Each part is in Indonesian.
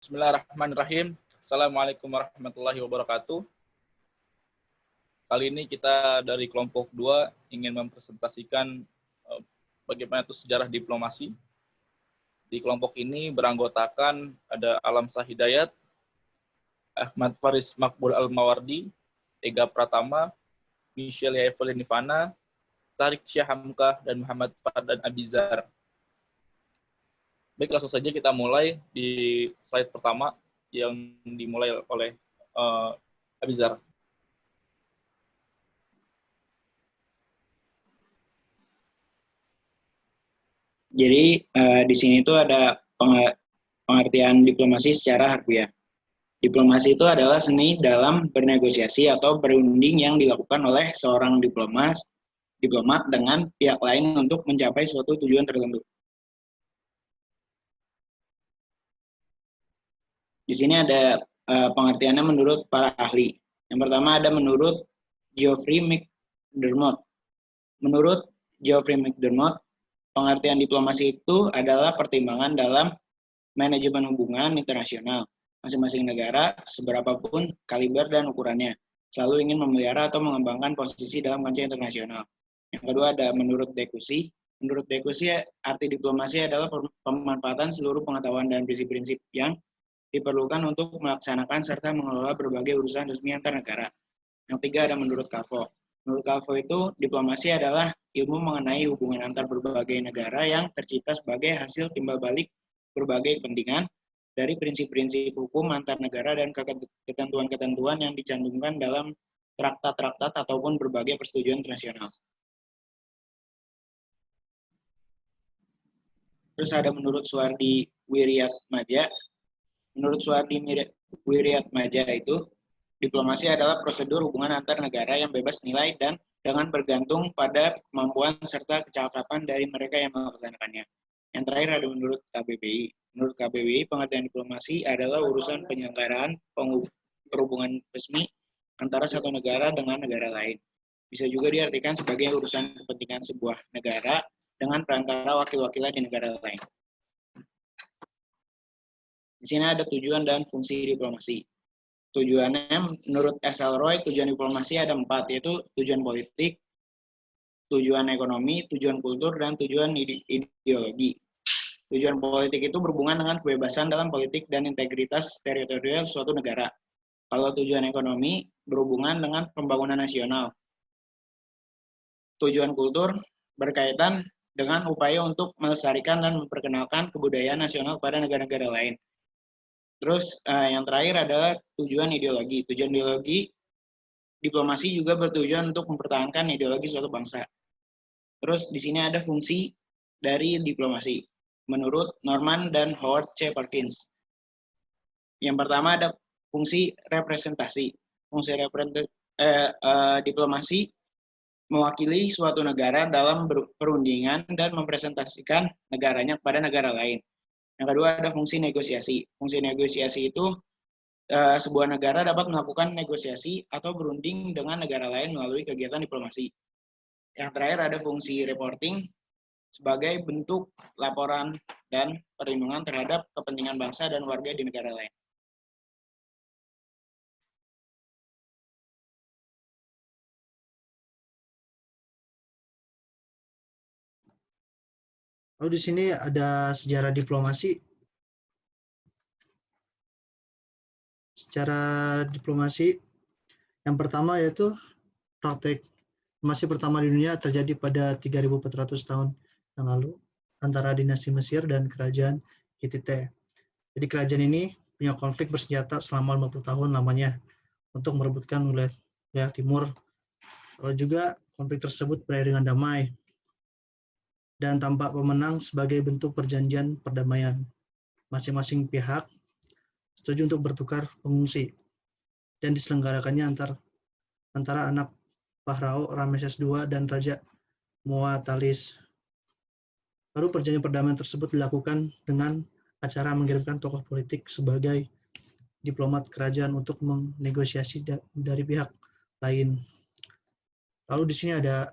Bismillahirrahmanirrahim. Assalamualaikum warahmatullahi wabarakatuh. Kali ini kita dari kelompok 2 ingin mempresentasikan bagaimana itu sejarah diplomasi. Di kelompok ini beranggotakan ada Alam Sahidayat, Ahmad Faris Makbul Al-Mawardi, Ega Pratama, Michelle Evelyn Nivana, Tarik Syahamkah, dan Muhammad Fardan Abizar. Baik, langsung saja kita mulai di slide pertama yang dimulai oleh Abizar. Jadi di sini tuh ada pengertian diplomasi secara harfiah. Diplomasi itu adalah seni dalam bernegosiasi atau berunding yang dilakukan oleh seorang diplomat dengan pihak lain untuk mencapai suatu tujuan tertentu. Di sini ada pengertiannya menurut para ahli. Yang pertama ada menurut Geoffrey McDermott. Menurut Geoffrey McDermott, pengertian diplomasi itu adalah pertimbangan dalam manajemen hubungan internasional. Masing-masing negara, seberapapun kaliber dan ukurannya, selalu ingin memelihara atau mengembangkan posisi dalam kancah internasional. Yang kedua ada menurut Dekussi. Menurut Dekussi, arti diplomasi adalah pemanfaatan seluruh pengetahuan dan prinsip-prinsip yang diperlukan untuk melaksanakan serta mengelola berbagai urusan resmi antar negara. Yang tiga ada menurut Calvo. Menurut Calvo itu, diplomasi adalah ilmu mengenai hubungan antar berbagai negara yang tercipta sebagai hasil timbal balik berbagai kepentingan dari prinsip-prinsip hukum antar negara dan ketentuan-ketentuan yang dicantumkan dalam traktat-traktat ataupun berbagai persetujuan internasional. Terus ada menurut Suwardi Wiryatmaja. Menurut Suwardi Wiryatmaja itu, diplomasi adalah prosedur hubungan antar negara yang bebas nilai dan dengan bergantung pada kemampuan serta kecakapan dari mereka yang melaksanakannya. Yang terakhir ada menurut KBBI. Menurut KBBI, pengertian diplomasi adalah urusan penyelenggaraan perhubungan resmi antara satu negara dengan negara lain. Bisa juga diartikan sebagai urusan kepentingan sebuah negara dengan perantara wakil-wakilnya di negara lain. Di sini ada tujuan dan fungsi diplomasi. Tujuannya menurut S.L. Roy, tujuan diplomasi ada 4, yaitu tujuan politik, tujuan ekonomi, tujuan kultur, dan tujuan ideologi. Tujuan politik itu berhubungan dengan kebebasan dalam politik dan integritas teritorial suatu negara. Kalau tujuan ekonomi berhubungan dengan pembangunan nasional. Tujuan kultur berkaitan dengan upaya untuk melestarikan dan memperkenalkan kebudayaan nasional pada negara-negara lain. Terus yang terakhir adalah tujuan ideologi. Tujuan ideologi, diplomasi juga bertujuan untuk mempertahankan ideologi suatu bangsa. Terus di sini ada fungsi dari diplomasi menurut Norman dan Howard C. Perkins. Yang pertama ada fungsi representasi. Fungsi diplomasi mewakili suatu negara dalam perundingan dan mempresentasikan negaranya kepada negara lain. Yang kedua ada fungsi negosiasi. Fungsi negosiasi itu sebuah negara dapat melakukan negosiasi atau berunding dengan negara lain melalui kegiatan diplomasi. Yang terakhir ada fungsi reporting sebagai bentuk laporan dan perlindungan terhadap kepentingan bangsa dan warga di negara lain. Lalu di sini ada sejarah diplomasi. Secara diplomasi yang pertama yaitu praktek diplomasi pertama di dunia terjadi pada 3.400 tahun yang lalu antara dinasti Mesir dan kerajaan Hittite. Jadi kerajaan ini punya konflik bersenjata selama 50 tahun lamanya untuk merebutkan wilayah timur. Lalu juga konflik tersebut berakhir dengan damai dan tampak pemenang sebagai bentuk perjanjian perdamaian. Masing-masing pihak setuju untuk bertukar pengungsi dan diselenggarakannya antara anak Phahrao Rameses II dan Raja Muatalis. Lalu perjanjian perdamaian tersebut dilakukan dengan acara mengirimkan tokoh politik sebagai diplomat kerajaan untuk menegosiasi dari pihak lain. Lalu di sini ada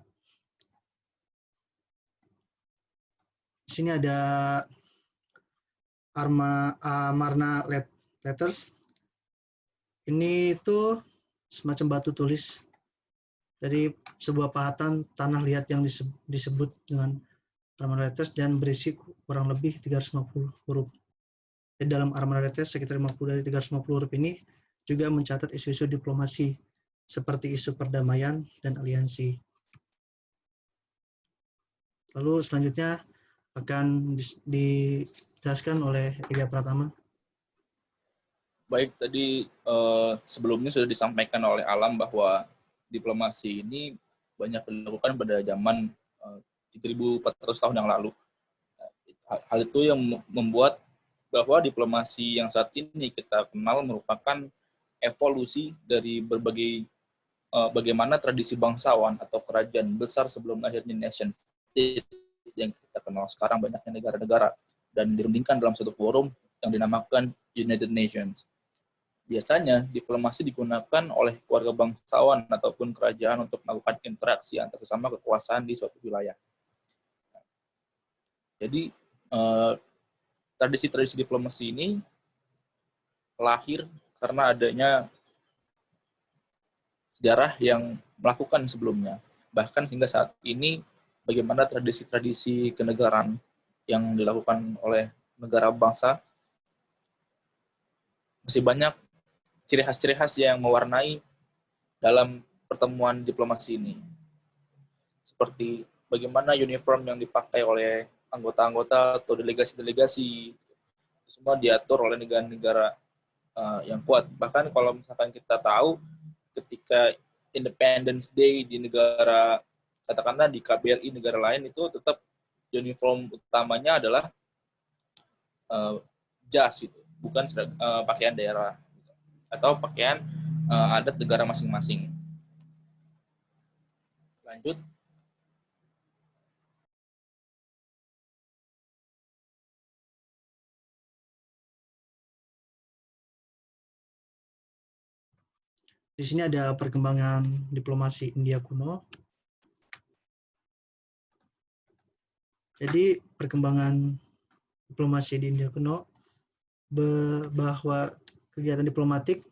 Amarna letters. Ini itu semacam batu tulis dari sebuah pahatan tanah liat yang disebut dengan Armada Letters dan berisi kurang lebih 350 huruf. Jadi dalam Armada Letters sekitar 50 dari 350 huruf ini juga mencatat isu-isu diplomasi seperti isu perdamaian dan aliansi. Lalu selanjutnya akan dijelaskan oleh Ega Pratama. Baik, tadi sebelumnya sudah disampaikan oleh Alam bahwa diplomasi ini banyak dilakukan pada zaman 3.400 tahun yang lalu. Hal itu yang membuat bahwa diplomasi yang saat ini kita kenal merupakan evolusi dari berbagai bagaimana tradisi bangsawan atau kerajaan besar sebelum lahirnya nation state yang kita kenal sekarang banyaknya negara-negara dan dirundingkan dalam suatu forum yang dinamakan United Nations. Biasanya diplomasi digunakan oleh keluarga bangsawan ataupun kerajaan untuk melakukan interaksi antar sesama kekuasaan di suatu wilayah. Jadi tradisi-tradisi diplomasi ini lahir karena adanya sejarah yang melakukan sebelumnya. Bahkan hingga saat ini bagaimana tradisi-tradisi kenegaraan yang dilakukan oleh negara bangsa masih banyak ciri khas yang mewarnai dalam pertemuan diplomasi ini. Seperti bagaimana uniform yang dipakai oleh anggota-anggota atau delegasi-delegasi, semua diatur oleh negara-negara yang kuat. Bahkan kalau misalkan kita tahu ketika Independence Day di negara, katakanlah di KBRI negara lain itu tetap uniform utamanya adalah jas itu, bukan pakaian daerah atau pakaian adat negara masing-masing. Lanjut. Di sini ada perkembangan diplomasi India kuno. Jadi perkembangan diplomasi di India kuno bahwa kegiatan diplomatik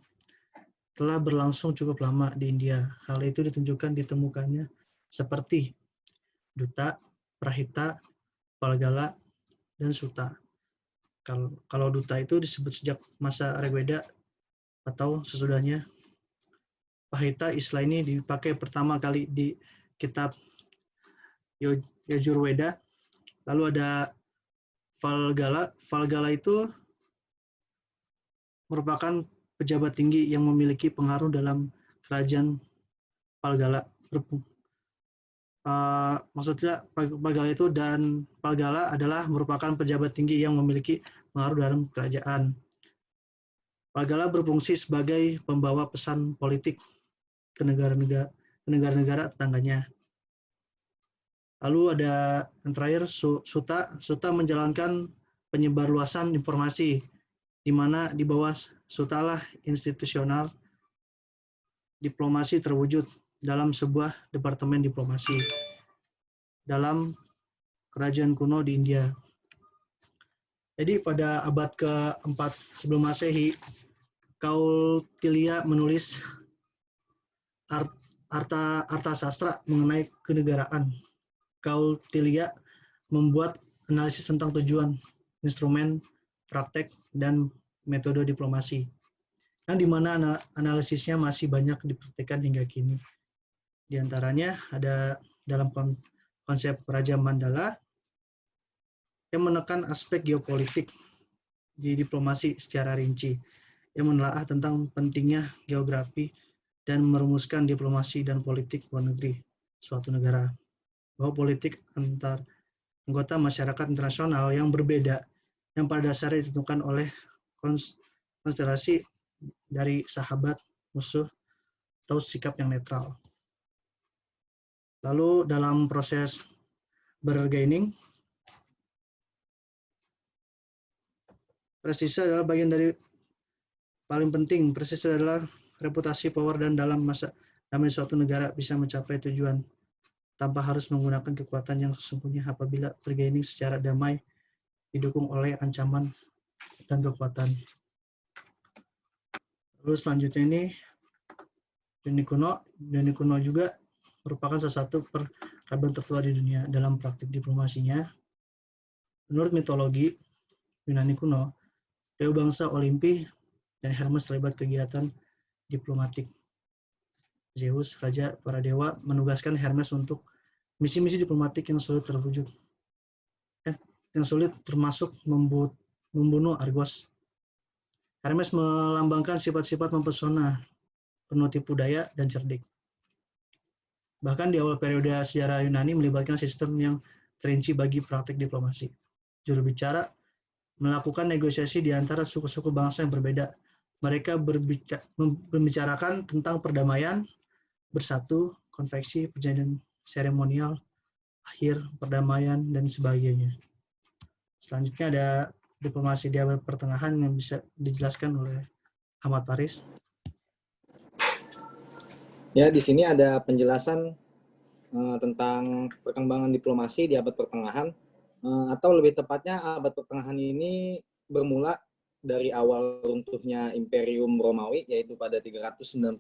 telah berlangsung cukup lama di India. Hal itu ditunjukkan ditemukannya seperti duta, prahita, palgala, dan suta. Kalau duta itu disebut sejak masa Rigveda atau sesudahnya. Prahita, istilah ini dipakai pertama kali di kitab Yajurveda. Lalu ada Falgala. Falgala itu merupakan pejabat tinggi yang memiliki pengaruh dalam kerajaan Palgala. Maksudnya Palgala itu dan Palgala adalah merupakan pejabat tinggi yang memiliki pengaruh dalam kerajaan. Palgala berfungsi sebagai pembawa pesan politik ke negara-negara tetangganya. Lalu ada yang terakhir Suta. Suta menjalankan penyebarluasan informasi, di mana di bawah Sutalah institusional diplomasi terwujud dalam sebuah departemen diplomasi dalam kerajaan kuno di India. Jadi pada abad ke-4 sebelum Masehi, Kautilya menulis Arta Sastra mengenai kenegaraan. Kautilya membuat analisis tentang tujuan, instrumen, praktek, dan metode diplomasi, yang dimana analisisnya masih banyak dipraktikkan hingga kini. Di antaranya ada dalam konsep Raja Mandala yang menekan aspek geopolitik di diplomasi secara rinci, yang menelaah tentang pentingnya geografi dan merumuskan diplomasi dan politik luar negeri suatu negara, bahwa politik antar anggota masyarakat internasional yang berbeda yang pada dasarnya ditentukan oleh konstelasi dari sahabat, musuh, atau sikap yang netral. Lalu dalam proses bargaining, presisi adalah bagian dari paling penting. Presisi adalah reputasi, power, dan dalam suatu negara bisa mencapai tujuan tanpa harus menggunakan kekuatan yang sesungguhnya apabila bargaining secara damai didukung oleh ancaman dan kekuatan. Lalu selanjutnya ini Yunani kuno juga merupakan salah satu peradaban tertua di dunia dalam praktik diplomasinya. Menurut mitologi Yunani kuno, dewa bangsa Olimpi dan Hermes terlibat kegiatan diplomatik. Zeus, raja para dewa, menugaskan Hermes untuk misi-misi diplomatik yang sulit terwujud. Yang sulit termasuk membunuh Argos. Hermes melambangkan sifat-sifat mempesona, penuh tipu daya, dan cerdik. Bahkan di awal periode sejarah Yunani melibatkan sistem yang terinci bagi praktik diplomasi. Juru bicara melakukan negosiasi di antara suku-suku bangsa yang berbeda. Mereka membicarakan tentang perdamaian, bersatu, konveksi, perjanjian seremonial, akhir, perdamaian, dan sebagainya. Selanjutnya ada diplomasi di abad pertengahan yang bisa dijelaskan oleh Ahmad Faris. Ya, di sini ada penjelasan tentang perkembangan diplomasi di abad pertengahan, atau lebih tepatnya abad pertengahan ini bermula dari awal runtuhnya Imperium Romawi, yaitu pada 395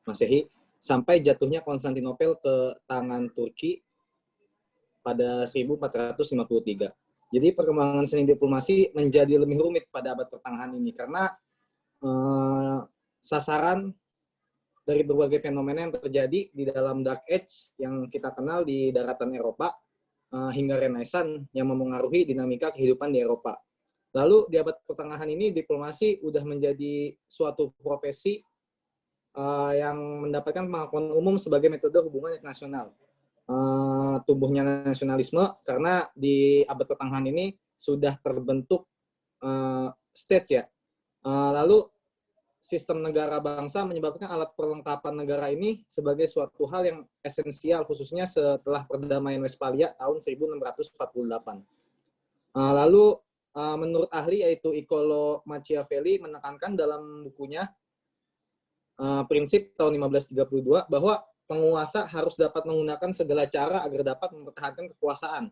Masehi, sampai jatuhnya Konstantinopel ke tangan Turki pada 1453. Jadi perkembangan seni diplomasi menjadi lebih rumit pada abad pertengahan ini, karena sasaran dari berbagai fenomena yang terjadi di dalam Dark Age yang kita kenal di daratan Eropa hingga Renaissance yang memengaruhi dinamika kehidupan di Eropa. Lalu di abad pertengahan ini diplomasi sudah menjadi suatu profesi yang mendapatkan pengakuan umum sebagai metode hubungan internasional. Tumbuhnya nasionalisme karena di abad pertengahan ini sudah terbentuk states ya. Lalu sistem negara bangsa menyebabkan alat perlengkapan negara ini sebagai suatu hal yang esensial, khususnya setelah perdamaian Westphalia tahun 1648. Lalu menurut ahli yaitu Niccolò Machiavelli menekankan dalam bukunya Prinsip tahun 1532 bahwa penguasa harus dapat menggunakan segala cara agar dapat mempertahankan kekuasaan.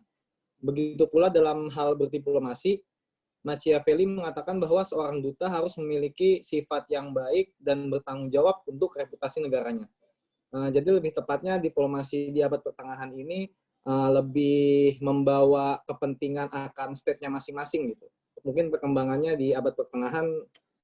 Begitu pula dalam hal berdiplomasi, Machiavelli mengatakan bahwa seorang duta harus memiliki sifat yang baik dan bertanggung jawab untuk reputasi negaranya. Jadi lebih tepatnya diplomasi di abad pertengahan ini lebih membawa kepentingan akan state-nya masing-masing gitu. Mungkin perkembangannya di abad pertengahan